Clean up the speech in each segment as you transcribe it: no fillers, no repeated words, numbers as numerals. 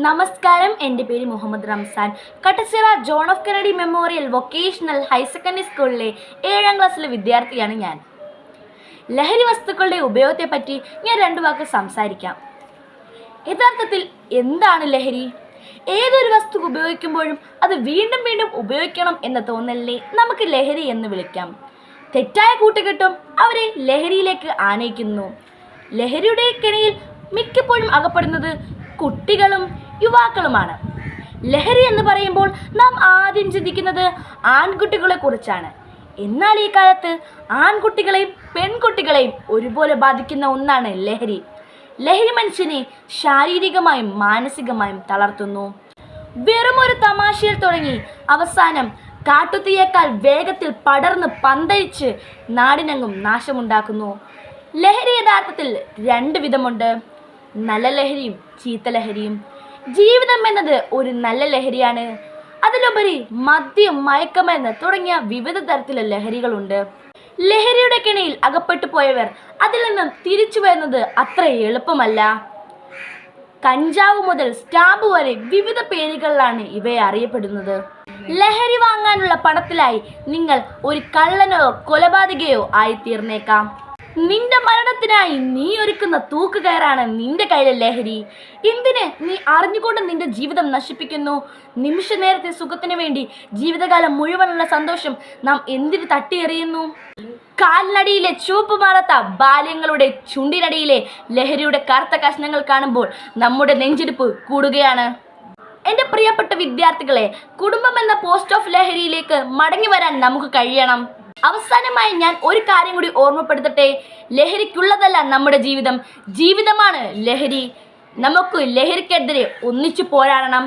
നമസ്കാരം, എൻ്റെ പേര് Muhammad Ramzan. Kattachira John of Kennedy memorial vocational higher secondary സ്കൂളിലെ 7ാം ക്ലാസ്സിലെ വിദ്യാർത്ഥിയാണ് ഞാൻ. ലഹരി വസ്തുക്കളുടെ ഉപയോഗത്തെപ്പറ്റി ഞാൻ 2 വാക്ക് സംസാരിക്കാം. യഥാർത്ഥത്തിൽ എന്താണ് ലഹരി? ഏതൊരു വസ്തു ഉപയോഗിക്കുമ്പോഴും അത് വീണ്ടും വീണ്ടും ഉപയോഗിക്കണം എന്ന തോന്നലിനെ നമുക്ക് ലഹരി എന്ന് വിളിക്കാം. തെറ്റായ കൂട്ടുകെട്ടും അവരെ ലഹരിയിലേക്ക് ആനയിക്കുന്നു. ലഹരിയുടെ കെണിയിൽ മിക്കപ്പോഴും അകപ്പെടുന്നത് കുട്ടികളും യുവാക്കളുമാണ്. ലഹരി എന്ന് പറയുമ്പോൾ നാം ആദ്യം ചിന്തിക്കുന്നത് ആൺകുട്ടികളെ കുറിച്ചാണ്. എന്നാൽ ഈ കാലത്ത് ആൺകുട്ടികളെയും പെൺകുട്ടികളെയും ഒരുപോലെ ബാധിക്കുന്ന ഒന്നാണ് ലഹരി. ലഹരി മനുഷ്യനെ ശാരീരികമായും മാനസികമായും തളർത്തുന്നു. വെറും ഒരു തമാശയിൽ തുടങ്ങി അവസാനം കാട്ടുതീയേക്കാൾ വേഗത്തിൽ പടർന്ന് പന്തയിച്ച് നാടിനെങ്ങും നാശമുണ്ടാക്കുന്നു. ലഹരി യഥാർത്ഥത്തിൽ 2 വിധമുണ്ട്: നല്ല ലഹരിയും ചീത്ത ലഹരിയും. ജീവിതം എന്നത് ഒരു നല്ല ലഹരിയാണ്. അതിലുപരി മദ്യം, മയക്കുമരുന്ന് തുടങ്ങിയ വിവിധ തരത്തിലുള്ള ലഹരികളുണ്ട്. ലഹരിയുടെ കെണിയിൽ അകപ്പെട്ടു പോയവർ അതിൽ നിന്നും തിരിച്ചു വരുന്നത് അത്ര എളുപ്പമല്ല. കഞ്ചാവ് മുതൽ സ്റ്റാമ്പ് വരെ വിവിധ പേരുകളിലാണ് ഇവയെ അറിയപ്പെടുന്നത്. ലഹരി വാങ്ങാനുള്ള പണത്തിലായി നിങ്ങൾ ഒരു കള്ളനോ കൊലപാതകയോ ആയി തീർന്നേക്കാം. നിന്റെ മരണത്തിനായി നീ ഒരുക്കുന്ന തൂക്കുകയറാണ് നിന്റെ കയ്യിലെ ലഹരി. എന്തിന് നീ അറിഞ്ഞുകൊണ്ട് നിന്റെ ജീവിതം നശിപ്പിക്കുന്നു? നിമിഷ നേരത്തെ സുഖത്തിന് വേണ്ടി ജീവിതകാലം മുഴുവനുള്ള സന്തോഷം നാം എന്തിന് തട്ടിയെറിയുന്നു? കാലിനടിയിലെ ചുവപ്പ് മാറാത്ത ബാല്യങ്ങളുടെ ചുണ്ടിനടിയിലെ ലഹരിയുടെ കറുത്ത കഷ്ണങ്ങൾ കാണുമ്പോൾ നമ്മുടെ നെഞ്ചിടിപ്പ് കൂടുകയാണ്. എൻ്റെ പ്രിയപ്പെട്ട വിദ്യാർത്ഥികളെ, കുടുംബം എന്ന പോസ്റ്റ് ഓഫ് ലഹരിയിലേക്ക് മടങ്ങി വരാൻ നമുക്ക് കഴിയണം. അവസാനമായി ഞാൻ ഒരു കാര്യം കൂടി ഓർമ്മപ്പെടുത്തട്ടെ: ലഹരിക്കുള്ളതല്ല നമ്മുടെ ജീവിതം, ജീവിതമാണ് ലഹരി. നമുക്ക് ലഹരിക്കെതിരെ ഒന്നിച്ചു പോരാടണം.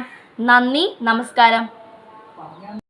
നന്ദി, നമസ്കാരം.